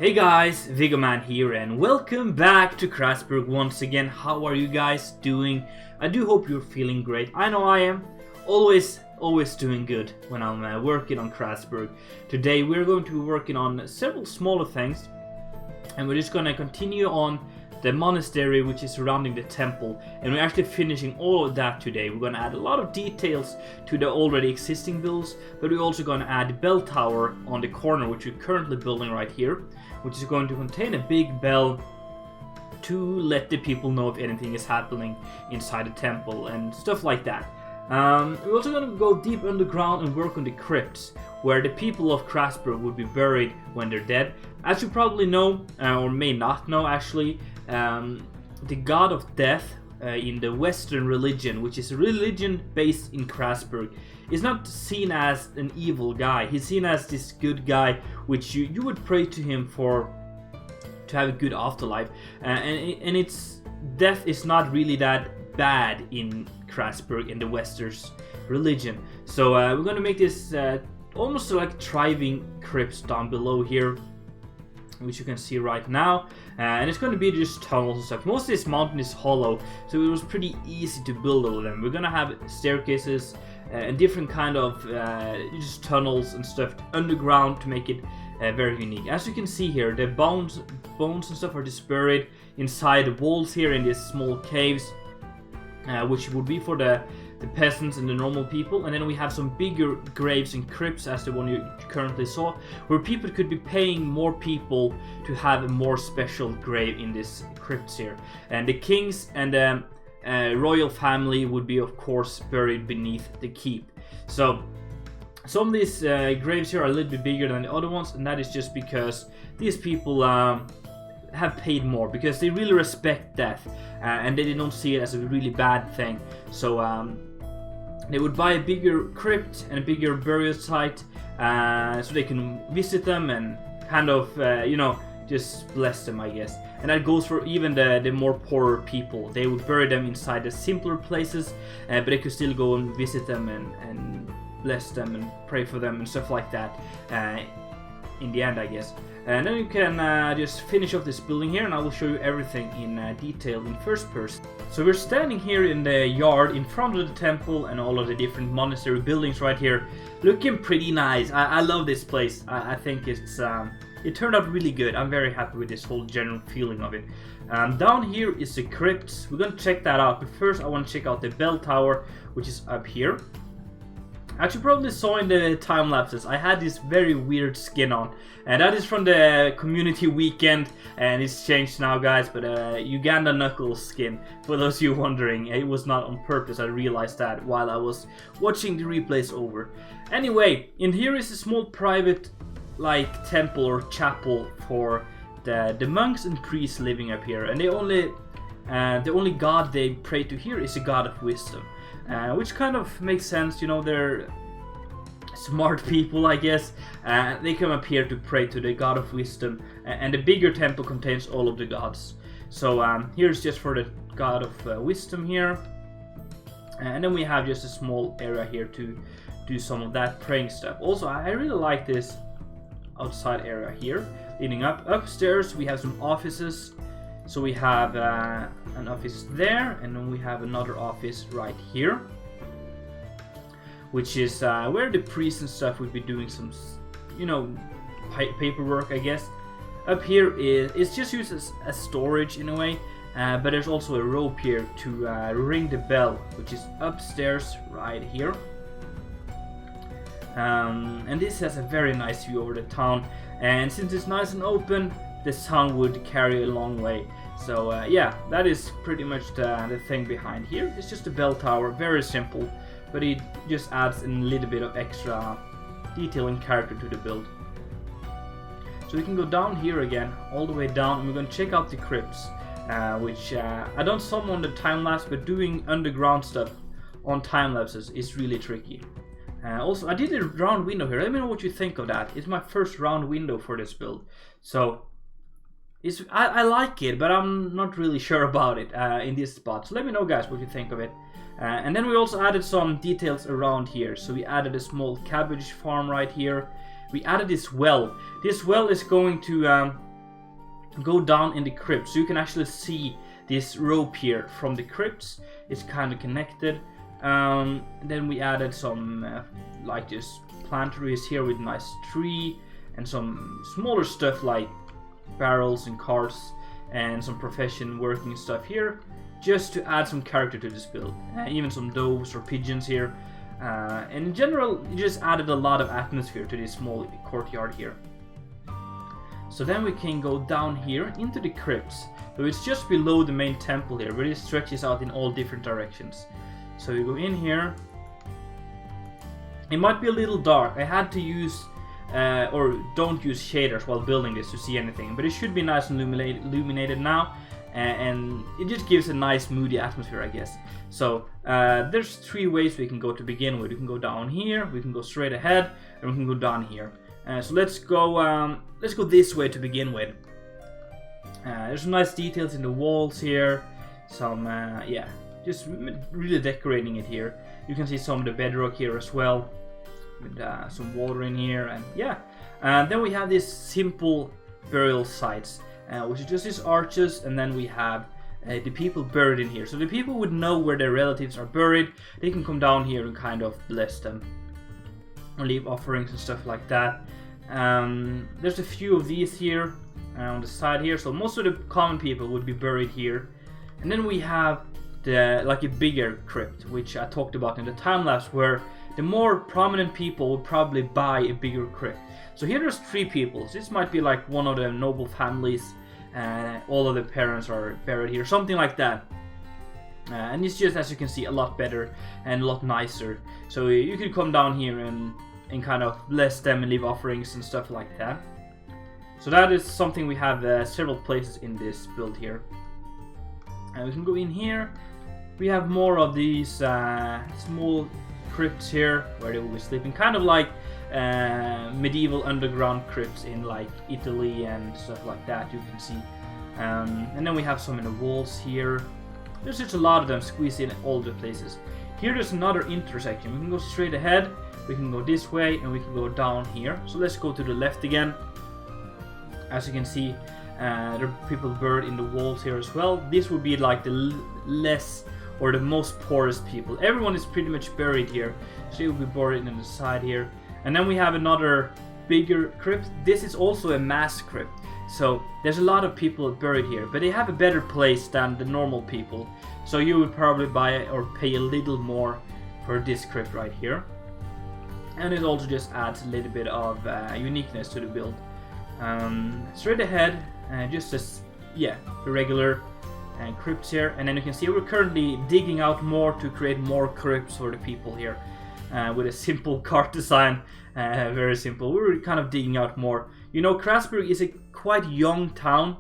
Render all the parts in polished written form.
Hey guys, Vigoman here and welcome back to Crasburg once again. How are you guys doing? I do hope you're feeling great. I know I am. Always doing good when I'm working on Crasburg. Today we're going to be working on several smaller things and we're just going to continue on the monastery which is surrounding the temple, and we're actually finishing all of that today. We're going to add a lot of details to the already existing builds, but we're also going to add the bell tower on the corner which we're currently building right here, which is going to contain a big bell to let the people know if anything is happening inside the temple and stuff like that. We're also going to go deep underground and work on the crypts, where the people of Crasburg would be buried when they're dead. As you probably know, or may not know actually, the god of death in the Western religion, which is a religion based in Crasburg, is not seen as an evil guy. He's seen as this good guy, which you would pray to him to have a good afterlife. And its death is not really that bad in Crasburg in the Wester's religion. So we're going to make this almost like thriving crypts down below here, which you can see right now, and it's going to be just tunnels and stuff. Most of this mountain is hollow, so it was pretty easy to build all of them. We're going to have staircases and different kind of just tunnels and stuff underground to make it very unique. As you can see here, the bones and stuff are just buried inside the walls here in these small caves, which would be for the peasants and the normal people. And then we have some bigger graves and crypts as the one you currently saw, where people could be paying more people to have a more special grave in this crypts here. And the kings and the royal family would be of course buried beneath the keep. So some of these graves here are a little bit bigger than the other ones, and that is just because these people have paid more, because they really respect death and they don't see it as a really bad thing. So they would buy a bigger crypt and a bigger burial site so they can visit them and kind of just bless them, I guess. And that goes for even the more poorer people. They would bury them inside the simpler places, but they could still go and visit them and bless them and pray for them and stuff like that in the end, I guess. And then you can just finish off this building here, and I will show you everything in detail in first person. So we're standing here in the yard in front of the temple and all of the different monastery buildings right here, looking pretty nice. I love this place. I think it turned out really good. I'm very happy with this whole general feeling of it. Down here is the crypts. We're gonna check that out, but first I want to check out the bell tower, which is up here. As you probably saw in the time lapses, I had this very weird skin on, and that is from the community weekend, and it's changed now, guys. But Uganda Knuckles skin, for those of you wondering, it was not on purpose. I realized that while I was watching the replays over. Anyway, in here is a small private like temple or chapel for the monks and priests living up here, and the only god they pray to here is a god of wisdom. Which kind of makes sense, you know, they're smart people, I guess. They come up here to pray to the god of wisdom, and the bigger temple contains all of the gods. So here's just for the god of wisdom here, and then we have just a small area here to do some of that praying stuff. Also, I really like this outside area here leading up. Upstairs we have some offices. So we have an office there, and then we have another office right here, which is where the priests and stuff would be doing some, paperwork, I guess. Up here it's just used as storage in a way, but there's also a rope here to ring the bell, which is upstairs right here. And this has a very nice view over the town, and since it's nice and open, the sound would carry a long way. So yeah, that is pretty much the thing behind here. It's just a bell tower, very simple, but it just adds a little bit of extra detail and character to the build. So we can go down here again, all the way down, and we're going to check out the crypts, which I don't some on the time lapse, but doing underground stuff on time lapses is really tricky. Also, I did a round window here. Let me know what you think of that. It's my first round window for this build, so I like it, but I'm not really sure about it in this spot. So let me know, guys, what you think of it. And then we also added some details around here. So we added a small cabbage farm right here. We added this well. This well is going to go down in the crypt. So you can actually see this rope here from the crypts. It's kind of connected. Then we added some like this plantaries here with nice tree and some smaller stuff like barrels and carts and some profession working stuff here, just to add some character to this build. Even some doves or pigeons here. And in general, it just added a lot of atmosphere to this small courtyard here. So then we can go down here into the crypts. So it's just below the main temple here, where it stretches out in all different directions. So you go in here. It might be a little dark. I had to use or don't use shaders while building this to see anything, but it should be nice and illuminated now, and it just gives a nice moody atmosphere, I guess. So there's 3 ways we can go to begin with. We can go down here, we can go straight ahead, and we can go down here. So let's go this way to begin with. There's some nice details in the walls here, some yeah, just really decorating it here. You can see some of the bedrock here as well, with some water in here, and yeah. Then we have these simple burial sites, which is just these arches, and then we have the people buried in here. So the people would know where their relatives are buried. They can come down here and kind of bless them, or leave offerings and stuff like that. There's a few of these here on the side here, so most of the common people would be buried here. And then we have like a bigger crypt, which I talked about in the time lapse, where the more prominent people would probably buy a bigger crypt. So here there's 3 people. So this might be like one of the noble families, all of the parents are buried here, something like that. And it's just, as you can see, a lot better and a lot nicer. So you could come down here and kind of bless them and leave offerings and stuff like that. So that is something we have several places in this build here. And we can go in here. We have more of these small crypts here where they will be sleeping, kind of like medieval underground crypts in like Italy and stuff like that, you can see. And then we have some in the walls here. There's just a lot of them squeezed in all the places. Here there's another intersection. We can go straight ahead, we can go this way, and we can go down here. So let's go to the left again. As you can see, there are people buried in the walls here as well. This would be like the less or the most poorest people. Everyone is pretty much buried here, so they will be buried in the side here. And then we have another bigger crypt. This is also a mass crypt, so there's a lot of people buried here, but they have a better place than the normal people. So you would probably buy or pay a little more for this crypt right here. And it also just adds a little bit of uniqueness to the build. Straight ahead, just as the regular crypts here, and then you can see we're currently digging out more to create more crypts for the people here, with a simple cart design, very simple. We're kind of digging out more. You know, Crasburg is a quite young town.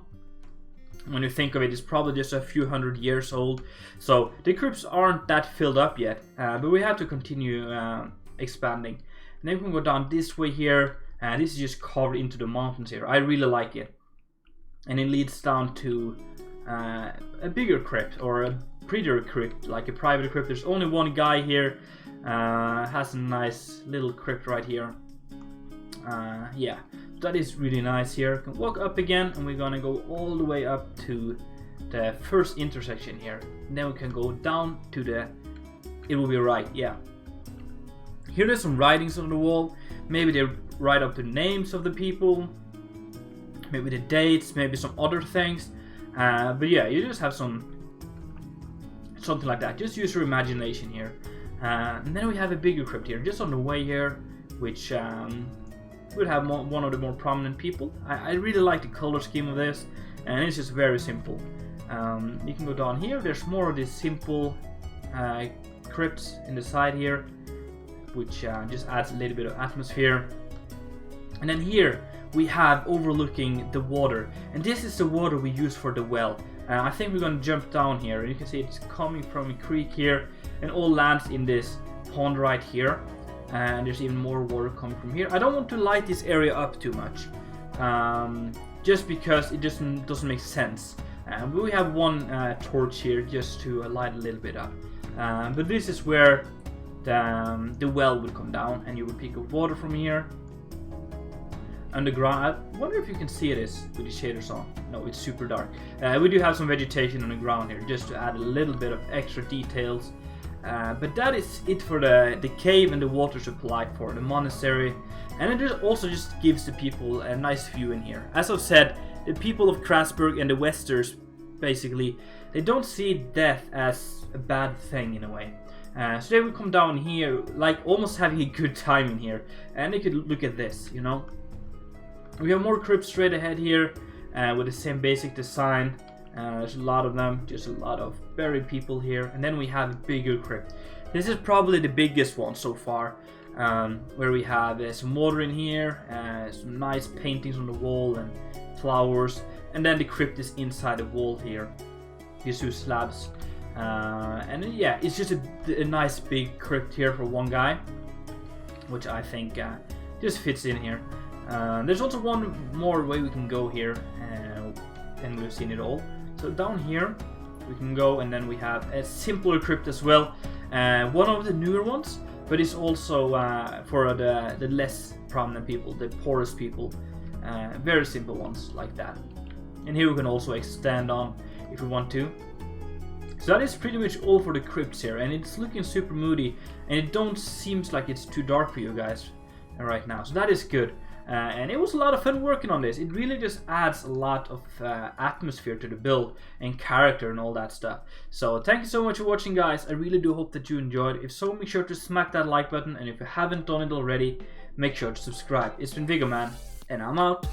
When you think of it, it's probably just a few hundred years old, so the crypts aren't that filled up yet, but we have to continue expanding. And then we can go down this way here, and this is just carved into the mountains here. I really like it, and it leads down to a bigger crypt, or a prettier crypt, like a private crypt. There's only one guy here, has a nice little crypt right here. Yeah, that is really nice here. You can walk up again, and we're gonna go all the way up to the first intersection here. And then we can go down to the, it will be right, yeah. Here there's some writings on the wall. Maybe they write up the names of the people, maybe the dates, maybe some other things. But yeah, you just have something like that. Just use your imagination here. And then we have a bigger crypt here, just on the way here, which would have one of the more prominent people. I really like the color scheme of this, and it's just very simple. You can go down here. There's more of these simple crypts in the side here, which just adds a little bit of atmosphere. And then here we have overlooking the water, and this is the water we use for the well. I think we're going to jump down here, and you can see it's coming from a creek here, and all lands in this pond right here. And there's even more water coming from here. I don't want to light this area up too much, just because it just doesn't make sense. But we have one torch here just to light a little bit up. But this is where the well would come down, and you would pick up water from here. underground. I wonder if you can see this with the shaders on. No, it's super dark. We do have some vegetation on the ground here, just to add a little bit of extra details. But that is it for the cave and the water supply for the monastery. And it also just gives the people a nice view in here. As I've said, the people of Crasburg and the Westers, basically, they don't see death as a bad thing in a way. So they would come down here, like almost having a good time in here. And they could look at this, you know. We have more crypts straight ahead here, with the same basic design. There's a lot of them, just a lot of buried people here. And then we have a bigger crypt. This is probably the biggest one so far, where we have some water in here, some nice paintings on the wall and flowers. And then the crypt is inside the wall here, these two slabs. And yeah, it's just a nice big crypt here for one guy, which I think just fits in here. There's also one more way we can go here, and we've seen it all. So down here we can go, and then we have a simpler crypt as well, one of the newer ones, but it's also for the less prominent people, the poorest people, very simple ones like that. And here we can also extend on if we want to. So that is pretty much all for the crypts here, and it's looking super moody, and it don't seems like it's too dark for you guys right now, so that is good. And it was a lot of fun working on this. It really just adds a lot of atmosphere to the build and character and all that stuff. So thank you so much for watching, guys. I really do hope that you enjoyed. If so, make sure to smack that like button, and if you haven't done it already, make sure to subscribe. It's been Viggo Man, and I'm out.